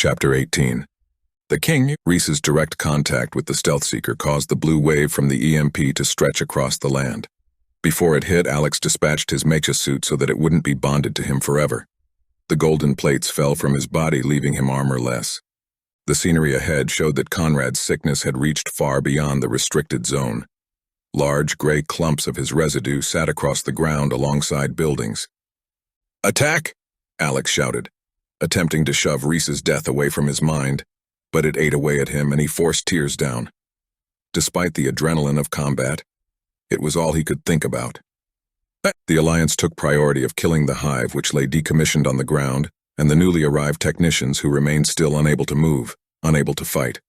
Chapter 18. The King. Reese's direct contact with the stealth seeker caused the blue wave from the EMP to stretch across the land. Before it hit, Alex dispatched his mecha suit so that it wouldn't be bonded to him forever. The golden plates fell from his body, leaving him armorless. The scenery ahead showed that Conrad's sickness had reached far beyond the restricted zone. Large gray clumps of his residue sat across the ground alongside buildings. "Attack!" Alex shouted, attempting to shove Reese's death away from his mind, but it ate away at him and he forced tears down. Despite the adrenaline of combat, it was all he could think about. The Alliance took priority of killing the Hive, which lay decommissioned on the ground, and the newly arrived technicians who remained still unable to move, unable to fight.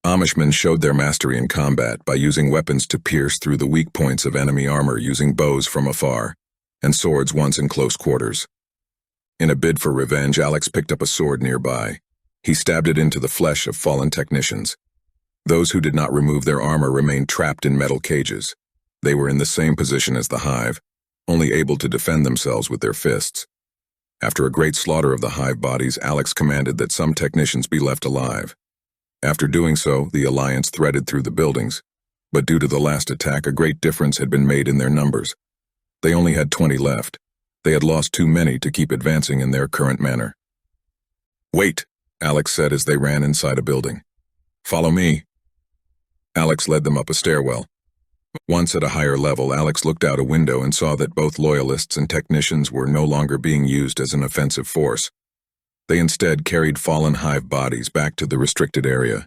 Amishmen showed their mastery in combat by using weapons to pierce through the weak points of enemy armor using bows from afar, and swords once in close quarters. In a bid for revenge, Alex picked up a sword nearby. He stabbed it into the flesh of fallen technicians. Those who did not remove their armor remained trapped in metal cages. They were in the same position as the Hive, only able to defend themselves with their fists. After a great slaughter of the Hive bodies, Alex commanded that some technicians be left alive. After doing so, the Alliance threaded through the buildings, but due to the last attack, a great difference had been made in their numbers. They only had 20 left. They had lost too many to keep advancing in their current manner. "Wait," Alex said as they ran inside a building. "Follow me." Alex led them up a stairwell. Once at a higher level, Alex looked out a window and saw that both loyalists and technicians were no longer being used as an offensive force. They instead carried fallen Hive bodies back to the restricted area.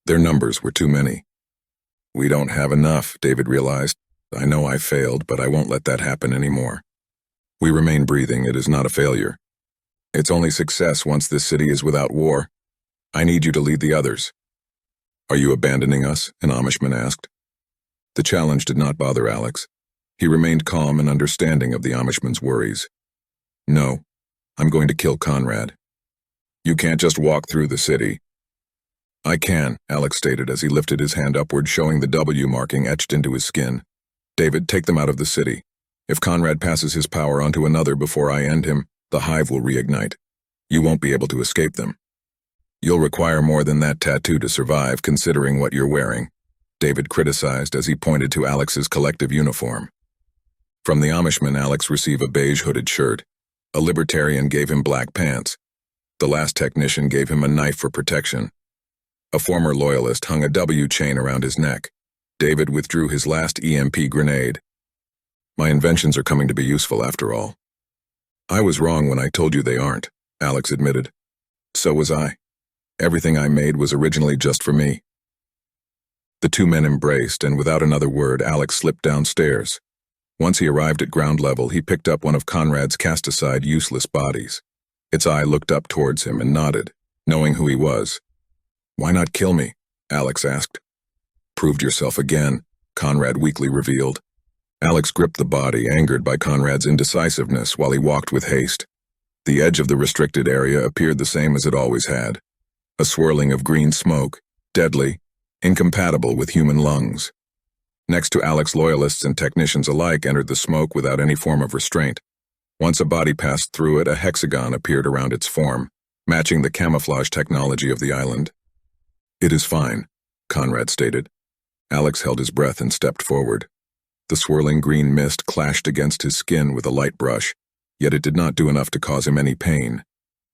Their numbers were too many. "We don't have enough," David realized. "I know I failed, but I won't let that happen anymore. We remain breathing. It is not a failure. It's only success once this city is without war. I need you to lead the others." "Are you abandoning us?" an Amishman asked. The challenge did not bother Alex. He remained calm and understanding of the Amishman's worries. "No, I'm going to kill Conrad." "You can't just walk through the city." "I can," Alex stated as he lifted his hand upward, showing the W marking etched into his skin. "David, take them out of the city. If Conrad passes his power onto another before I end him, the Hive will reignite. You won't be able to escape them. You'll require more than that tattoo to survive, considering what you're wearing," David criticized as he pointed to Alex's collective uniform. From the Amishman, Alex received a beige hooded shirt. A libertarian gave him black pants. The last technician gave him a knife for protection. A former loyalist hung a W chain around his neck. David withdrew his last EMP grenade. "My inventions are coming to be useful after all." "I was wrong when I told you they aren't," Alex admitted. "So was I. Everything I made was originally just for me." The two men embraced, and without another word, Alex slipped downstairs. Once he arrived at ground level, he picked up one of Conrad's cast-aside useless bodies. Its eye looked up towards him and nodded, knowing who he was. "Why not kill me?" Alex asked. "Proved yourself again," Conrad weakly revealed. Alex gripped the body, angered by Conrad's indecisiveness, while he walked with haste. The edge of the restricted area appeared the same as it always had. A swirling of green smoke, deadly, incompatible with human lungs. Next to Alex, loyalists and technicians alike entered the smoke without any form of restraint. Once a body passed through it, a hexagon appeared around its form, matching the camouflage technology of the island. "It is fine," Conrad stated. Alex held his breath and stepped forward. The swirling green mist clashed against his skin with a light brush, yet it did not do enough to cause him any pain.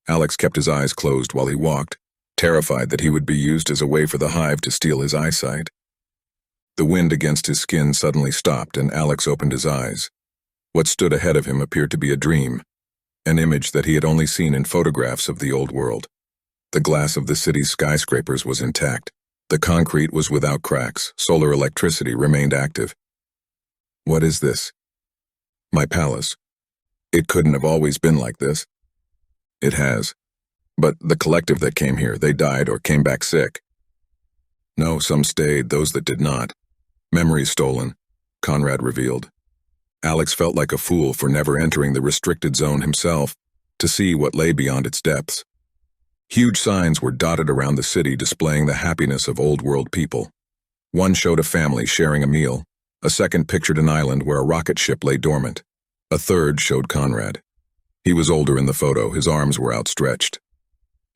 Alex kept his eyes closed while he walked, terrified that he would be used as a way for the Hive to steal his eyesight. The wind against his skin suddenly stopped, and Alex opened his eyes. What stood ahead of him appeared to be a dream, an image that he had only seen in photographs of the old world. The glass of the city's skyscrapers was intact. The concrete was without cracks. Solar electricity remained active. "What is this?" "My palace. It couldn't have always been like this." "It has. But the collective that came here, they died or came back sick." "No, some stayed, those that did not. Memories stolen," Conrad revealed. Alex felt like a fool for never entering the restricted zone himself, to see what lay beyond its depths. Huge signs were dotted around the city displaying the happiness of old-world people. One showed a family sharing a meal. A second pictured an island where a rocket ship lay dormant. A third showed Conrad. He was older in the photo, his arms were outstretched.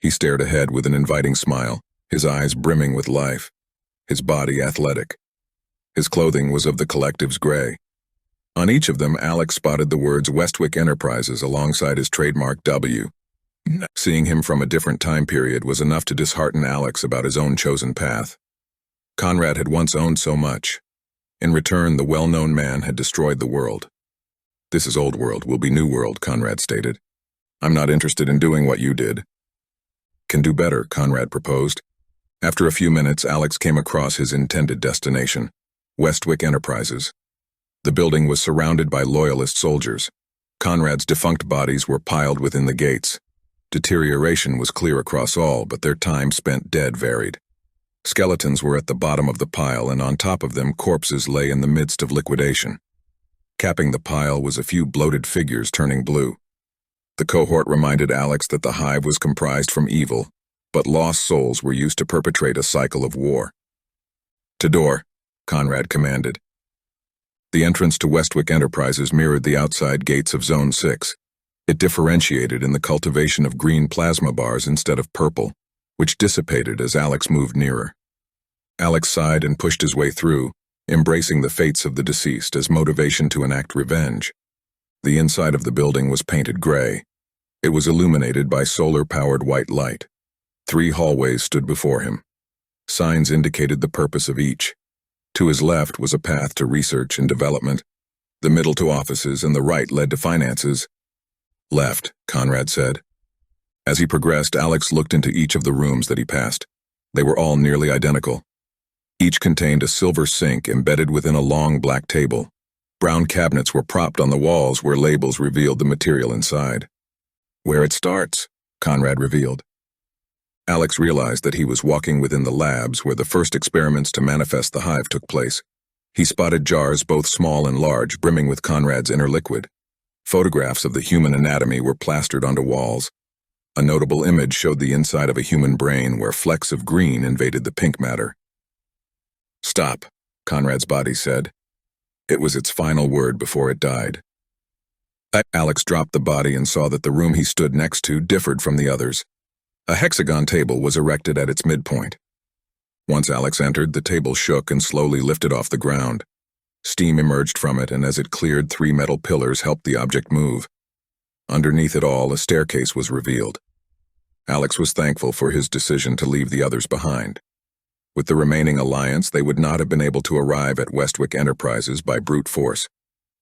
He stared ahead with an inviting smile, his eyes brimming with life, his body athletic. His clothing was of the collective's gray. On each of them, Alex spotted the words Westwick Enterprises alongside his trademark W. Seeing him from a different time period was enough to dishearten Alex about his own chosen path. Conrad had once owned so much. In return, the well-known man had destroyed the world. "This is old world, will be new world," Conrad stated. "I'm not interested in doing what you did." "Can do better," Conrad proposed. After a few minutes, Alex came across his intended destination, Westwick Enterprises. The building was surrounded by loyalist soldiers. Conrad's defunct bodies were piled within the gates. Deterioration was clear across all, but their time spent dead varied. Skeletons were at the bottom of the pile, and on top of them corpses lay in the midst of liquidation. Capping the pile was a few bloated figures turning blue. The cohort reminded Alex that the Hive was comprised from evil, but lost souls were used to perpetrate a cycle of war. "To door," Conrad commanded. The entrance to Westwick Enterprises mirrored the outside gates of Zone 6. It differentiated in the cultivation of green plasma bars instead of purple, which dissipated as Alex moved nearer. Alex sighed and pushed his way through, embracing the fates of the deceased as motivation to enact revenge. The inside of the building was painted gray. It was illuminated by solar-powered white light. 3 hallways stood before him. Signs indicated the purpose of each. To his left was a path to research and development. The middle to offices and the right led to finances. "Left," Conrad said. As he progressed, Alex looked into each of the rooms that he passed. They were all nearly identical. Each contained a silver sink embedded within a long black table. Brown cabinets were propped on the walls where labels revealed the material inside. "Where it starts," Conrad revealed. Alex realized that he was walking within the labs where the first experiments to manifest the Hive took place. He spotted jars both small and large brimming with Conrad's inner liquid. Photographs of the human anatomy were plastered onto walls. A notable image showed the inside of a human brain where flecks of green invaded the pink matter. "Stop," Conrad's body said. It was its final word before it died. Alex dropped the body and saw that the room he stood next to differed from the others. A hexagon table was erected at its midpoint. Once Alex entered, the table shook and slowly lifted off the ground. Steam emerged from it, and as it cleared, 3 metal pillars helped the object move. Underneath it all, a staircase was revealed. Alex was thankful for his decision to leave the others behind. With the remaining alliance, they would not have been able to arrive at Westwick Enterprises by brute force,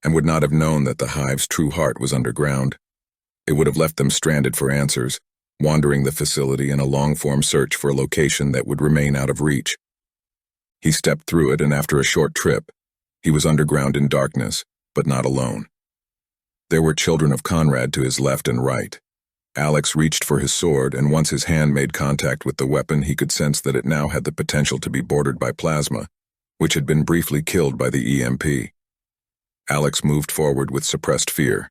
and would not have known that the Hive's true heart was underground. It would have left them stranded for answers, wandering the facility in a long-form search for a location that would remain out of reach. He stepped through it, and after a short trip, he was underground in darkness, but not alone. There were children of Conrad to his left and right. Alex reached for his sword, and once his hand made contact with the weapon, he could sense that it now had the potential to be bordered by plasma, which had been briefly killed by the EMP. Alex moved forward with suppressed fear.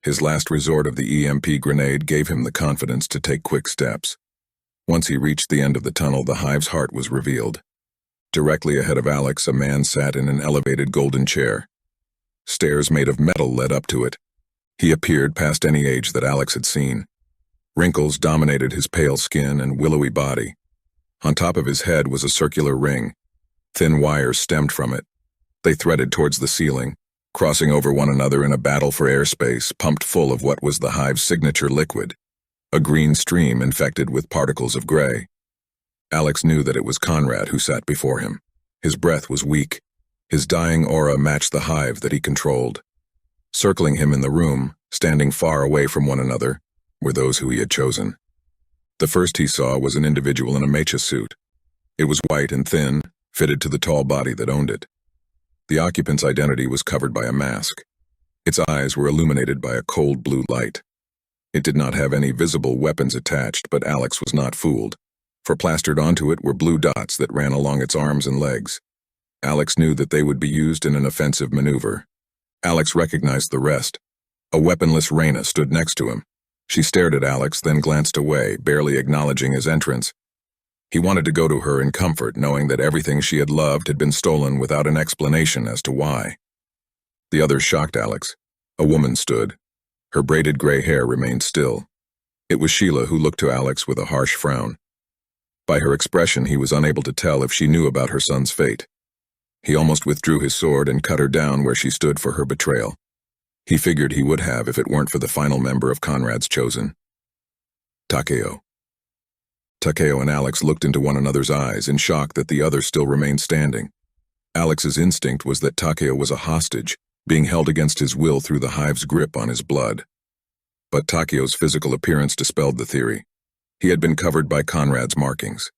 His last resort of the EMP grenade gave him the confidence to take quick steps. Once he reached the end of the tunnel, the Hive's heart was revealed. Directly ahead of Alex, a man sat in an elevated golden chair. Stairs made of metal led up to it. He appeared past any age that Alex had seen. Wrinkles dominated his pale skin and willowy body. On top of his head was a circular ring. Thin wires stemmed from it. They threaded towards the ceiling, crossing over one another in a battle for airspace, pumped full of what was the Hive's signature liquid, a green stream infected with particles of gray. Alex knew that it was Conrad who sat before him. His breath was weak. His dying aura matched the Hive that he controlled. Circling him in the room, standing far away from one another, were those who he had chosen. The first he saw was an individual in a mecha suit. It was white and thin, fitted to the tall body that owned it. The occupant's identity was covered by a mask. Its eyes were illuminated by a cold blue light. It did not have any visible weapons attached, but Alex was not fooled, for plastered onto it were blue dots that ran along its arms and legs. Alex knew that they would be used in an offensive maneuver. Alex recognized the rest. A weaponless Reyna stood next to him. She stared at Alex, then glanced away, barely acknowledging his entrance. He wanted to go to her in comfort, knowing that everything she had loved had been stolen without an explanation as to why. The others shocked Alex. A woman stood. Her braided gray hair remained still. It was Sheila who looked to Alex with a harsh frown. By her expression, he was unable to tell if she knew about her son's fate. He almost withdrew his sword and cut her down where she stood for her betrayal. He figured he would have if it weren't for the final member of Conrad's chosen. Takeo. Takeo and Alex looked into one another's eyes in shock that the other still remained standing. Alex's instinct was that Takeo was a hostage, being held against his will through the Hive's grip on his blood. But Takeo's physical appearance dispelled the theory. He had been covered by Conrad's markings.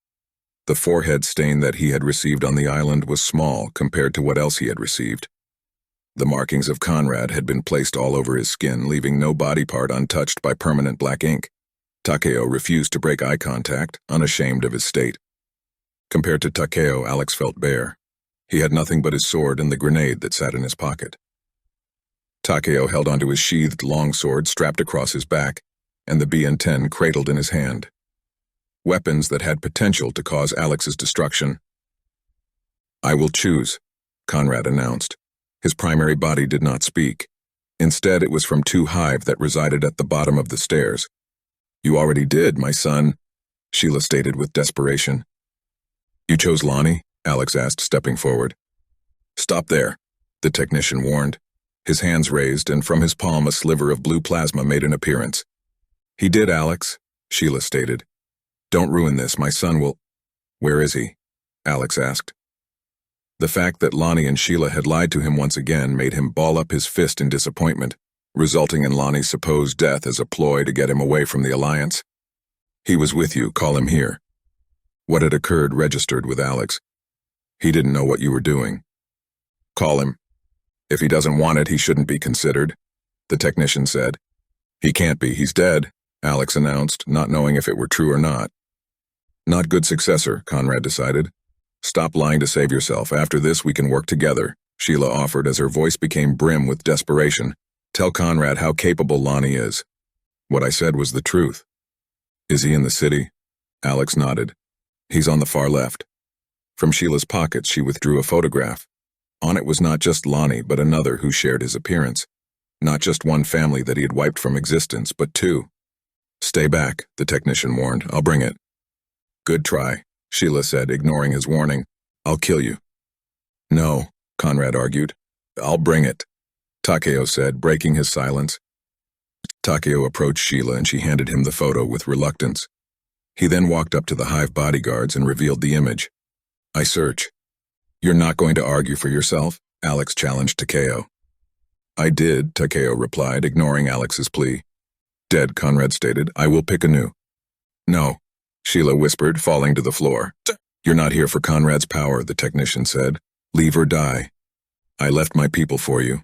The forehead stain that he had received on the island was small compared to what else he had received. The markings of Conrad had been placed all over his skin, leaving no body part untouched by permanent black ink. Takeo refused to break eye contact, unashamed of his state. Compared to Takeo, Alex felt bare. He had nothing but his sword and the grenade that sat in his pocket. Takeo held onto his sheathed longsword strapped across his back, and the BN-10 cradled in his hand. Weapons that had potential to cause Alex's destruction. "I will choose," Conrad announced. His primary body did not speak. Instead, it was from two Hive that resided at the bottom of the stairs. "You already did, my son," Sheila stated with desperation. "You chose Lonnie?" Alex asked, stepping forward. "Stop there," the technician warned. His hands raised, and from his palm a sliver of blue plasma made an appearance. "He did, Alex," Sheila stated. "Don't ruin this, my son will—" "Where is he?" Alex asked. The fact that Lonnie and Sheila had lied to him once again made him ball up his fist in disappointment, resulting in Lonnie's supposed death as a ploy to get him away from the Alliance. "He was with you, call him here." What had occurred registered with Alex. "He didn't know what you were doing." "Call him. If he doesn't want it, he shouldn't be considered," the technician said. "He can't be, he's dead," Alex announced, not knowing if it were true or not. "Not good successor," Conrad decided. "Stop lying to save yourself. After this, we can work together," Sheila offered as her voice became brim with desperation. "Tell Conrad how capable Lonnie is." "What I said was the truth." "Is he in the city?" Alex nodded. "He's on the far left." From Sheila's pocket, she withdrew a photograph. On it was not just Lonnie, but another who shared his appearance. Not just one family that he had wiped from existence, but two. "Stay back," the technician warned. "I'll bring it." "Good try," Sheila said, ignoring his warning. "I'll kill you." "No," Conrad argued. "I'll bring it," Takeo said, breaking his silence. Takeo approached Sheila and she handed him the photo with reluctance. He then walked up to the Hive bodyguards and revealed the image. "I search." "You're not going to argue for yourself?" Alex challenged Takeo. "I did," Takeo replied, ignoring Alex's plea. "Dead," Conrad stated. "I will pick anew." "No," Sheila whispered, falling to the floor. "You're not here for Conrad's power," the technician said. "Leave or die. I left my people for you.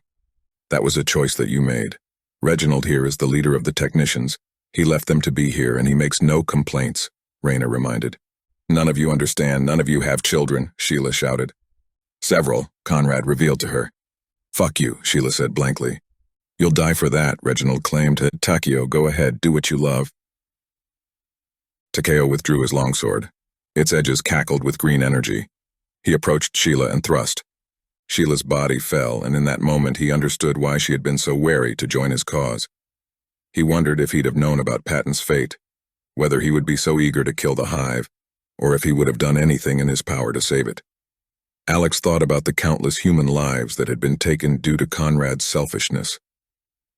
That was a choice that you made. Reginald here is the leader of the technicians. He left them to be here, and he makes no complaints," Raina reminded. "None of you understand. None of you have children," Sheila shouted. "Several," Conrad revealed to her. "Fuck you," Sheila said blankly. "You'll die for that," Reginald claimed. "Takeo, go ahead, do what you love." Takeo withdrew his longsword. Its edges cackled with green energy. He approached Sheila and thrust. Sheila's body fell, and in that moment he understood why she had been so wary to join his cause. He wondered if he'd have known about Patton's fate, whether he would be so eager to kill the Hive, or if he would have done anything in his power to save it. Alex thought about the countless human lives that had been taken due to Conrad's selfishness,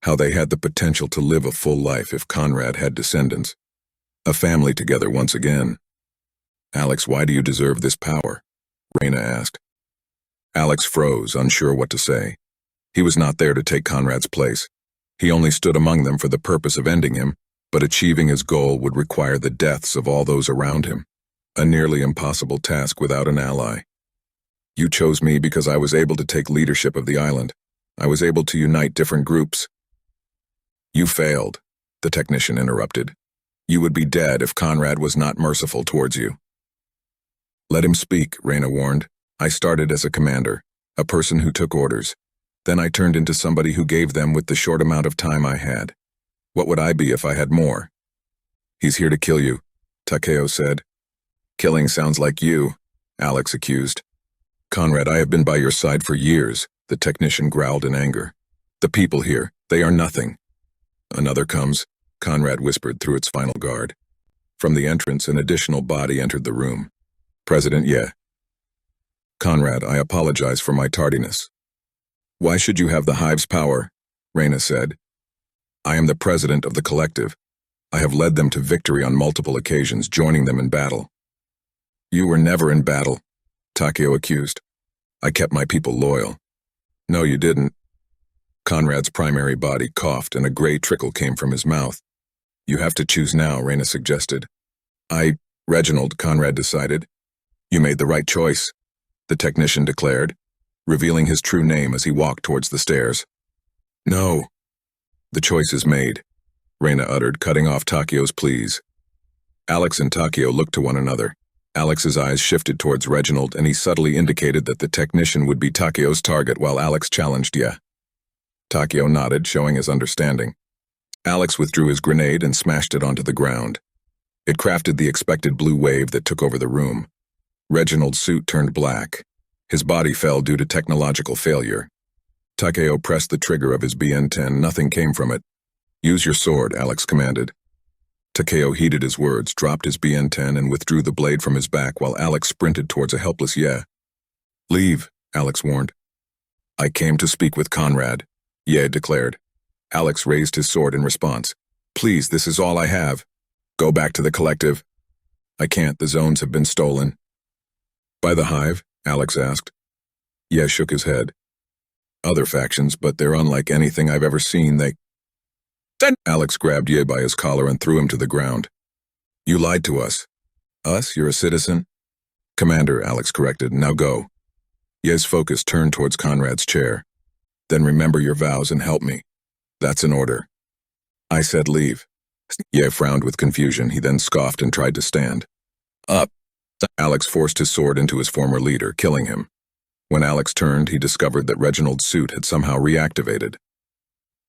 how they had the potential to live a full life if Conrad had descendants, a family together once again. "Alex, why do you deserve this power?" Raina asked. Alex froze, unsure what to say. He was not there to take Conrad's place. He only stood among them for the purpose of ending him, but achieving his goal would require the deaths of all those around him, a nearly impossible task without an ally. "You chose me because I was able to take leadership of the island. I was able to unite different groups." "You failed," the technician interrupted. "You would be dead if Conrad was not merciful towards you." "Let him speak," Raina warned. "I started as a commander, a person who took orders. Then I turned into somebody who gave them with the short amount of time I had. What would I be if I had more?" "He's here to kill you," Takeo said. "Killing sounds like you," Alex accused. "Conrad, I have been by your side for years," the technician growled in anger. "The people here, they are nothing." Another comes. Conrad whispered through its final guard. From the entrance, an additional body entered the room. President Ye. Conrad, I apologize for my tardiness. Why should you have the Hive's power? Reyna said. I am the president of the collective. I have led them to victory on multiple occasions, joining them in battle. You were never in battle, Takeo accused. I kept my people loyal. No, you didn't. Conrad's primary body coughed and a gray trickle came from his mouth. You have to choose now, Reyna suggested. Reginald, Conrad decided. You made the right choice, the technician declared, revealing his true name as he walked towards the stairs. No. The choice is made, Reyna uttered, cutting off Takeo's pleas. Alex and Takeo looked to one another. Alex's eyes shifted towards Reginald and he subtly indicated that the technician would be Takeo's target while Alex challenged Ye. Takeo nodded, showing his understanding. Alex withdrew his grenade and smashed it onto the ground. It crafted the expected blue wave that took over the room. Reginald's suit turned black. His body fell due to technological failure. Takeo pressed the trigger of his BN-10. Nothing came from it. Use your sword, Alex commanded. Takeo heeded his words, dropped his BN-10 and withdrew the blade from his back while Alex sprinted towards a helpless Ye. Leave, Alex warned. I came to speak with Conrad, Ye declared. Alex raised his sword in response. Please, this is all I have. Go back to the collective. I can't, the zones have been stolen. By the Hive? Alex asked. Ye shook his head. Other factions, but they're unlike anything I've ever seen. Then Alex grabbed Ye by his collar and threw him to the ground. You lied to us. Us? You're a citizen? Commander, Alex corrected. Now go. Ye's focus turned towards Conrad's chair. Then remember your vows and help me. That's an order. I said leave. Ye frowned with confusion. He then scoffed and tried to stand. Up. Alex forced his sword into his former leader, killing him. When Alex turned, he discovered that Reginald's suit had somehow reactivated.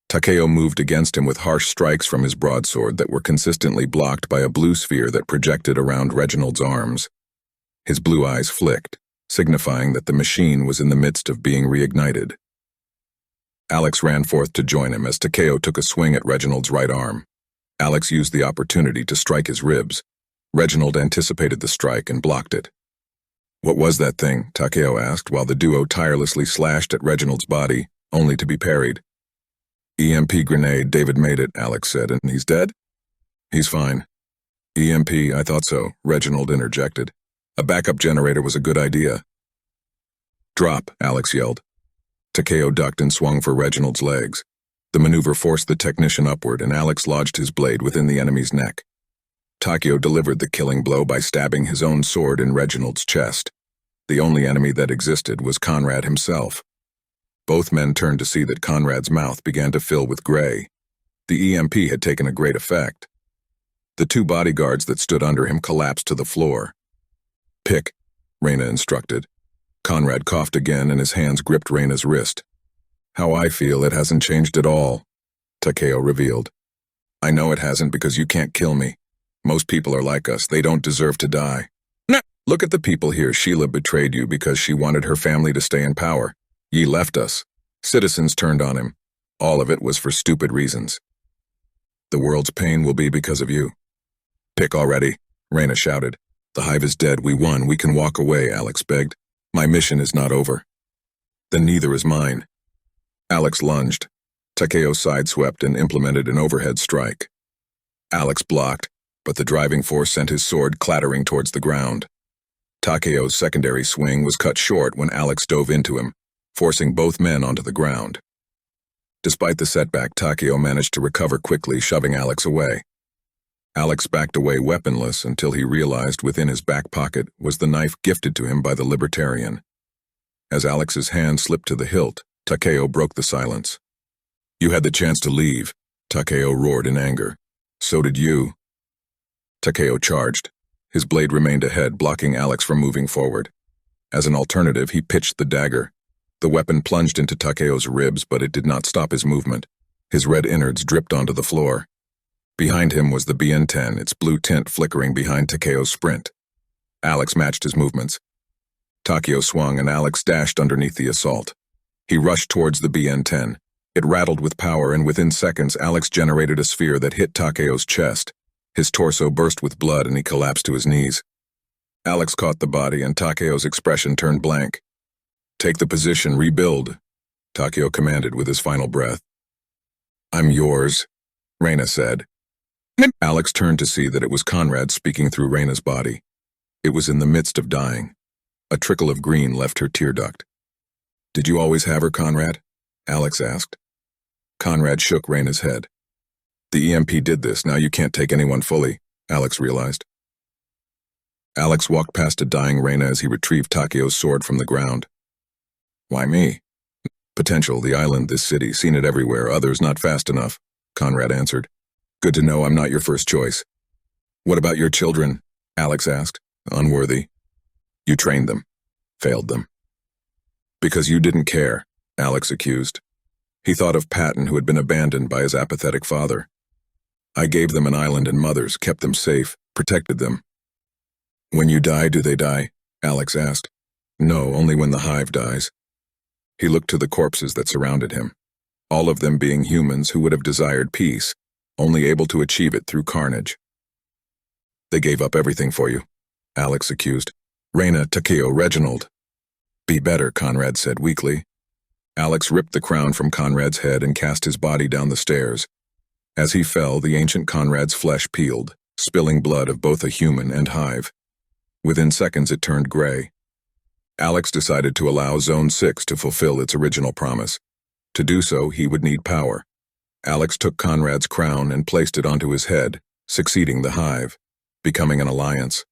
Takeo moved against him with harsh strikes from his broadsword that were consistently blocked by a blue sphere that projected around Reginald's arms. His blue eyes flicked, signifying that the machine was in the midst of being reignited. Alex ran forth to join him as Takeo took a swing at Reginald's right arm. Alex used the opportunity to strike his ribs. Reginald anticipated the strike and blocked it. What was that thing? Takeo asked while the duo tirelessly slashed at Reginald's body, only to be parried. EMP grenade, David made it, Alex said, and he's dead? He's fine. EMP, I thought so, Reginald interjected. A backup generator was a good idea. Drop, Alex yelled. Takeo ducked and swung for Reginald's legs. The maneuver forced the technician upward and Alex lodged his blade within the enemy's neck. Takeo delivered the killing blow by stabbing his own sword in Reginald's chest. The only enemy that existed was Conrad himself. Both men turned to see that Conrad's mouth began to fill with gray. The EMP had taken a great effect. The two bodyguards that stood under him collapsed to the floor. Pick, Reyna instructed. Conrad coughed again and his hands gripped Reyna's wrist. How I feel, it hasn't changed at all, Takeo revealed. I know it hasn't because you can't kill me. Most people are like us, they don't deserve to die. Nah. Look at the people here. Sheila betrayed you because she wanted her family to stay in power. Ye left us. Citizens turned on him. All of it was for stupid reasons. The world's pain will be because of you. Pick already, Reyna shouted. The Hive is dead, we won, we can walk away, Alex begged. My mission is not over. Then neither is mine. Alex lunged. Takeo sideswept and implemented an overhead strike. Alex blocked, but the driving force sent his sword clattering towards the ground. Takeo's secondary swing was cut short when Alex dove into him, forcing both men onto the ground. Despite the setback, Takeo managed to recover quickly, shoving Alex away. Alex backed away weaponless until he realized within his back pocket was the knife gifted to him by the Libertarian. As Alex's hand slipped to the hilt, Takeo broke the silence. You had the chance to leave, Takeo roared in anger. So did you. Takeo charged. His blade remained ahead, blocking Alex from moving forward. As an alternative, he pitched the dagger. The weapon plunged into Takeo's ribs, but it did not stop his movement. His red innards dripped onto the floor. Behind him was the BN-10, its blue tint flickering behind Takeo's sprint. Alex matched his movements. Takeo swung and Alex dashed underneath the assault. He rushed towards the BN-10. It rattled with power, and within seconds, Alex generated a sphere that hit Takeo's chest. His torso burst with blood, and he collapsed to his knees. Alex caught the body, and Takeo's expression turned blank. "Take the position, rebuild," Takeo commanded with his final breath. "I'm yours," Reina said. Alex turned to see that it was Conrad speaking through Reina's body. It was in the midst of dying. A trickle of green left her tear duct. "Did you always have her, Conrad?" Alex asked. Conrad shook Reina's head. "The EMP did this, now you can't take anyone fully," Alex realized. Alex walked past a dying Reina as he retrieved Takeo's sword from the ground. "Why me?" "Potential, the island, this city, seen it everywhere, others not fast enough," Conrad answered. "Good to know I'm not your first choice." "What about your children?" Alex asked. "Unworthy." "You trained them. Failed them." "Because you didn't care," Alex accused. He thought of Patton, who had been abandoned by his apathetic father. "I gave them an island and mothers, kept them safe, protected them." "When you die, do they die?" Alex asked. "No, only when the Hive dies." He looked to the corpses that surrounded him, all of them being humans who would have desired peace, only able to achieve it through carnage. "They gave up everything for you," Alex accused. "Reina, Takeo, Reginald." "Be better," Conrad said weakly. Alex ripped the crown from Conrad's head and cast his body down the stairs. As he fell, the ancient Conrad's flesh peeled, spilling blood of both a human and Hive. Within seconds it turned gray. Alex decided to allow Zone 6 to fulfill its original promise. To do so, he would need power. Alex took Conrad's crown and placed it onto his head, succeeding the Hive, becoming an alliance.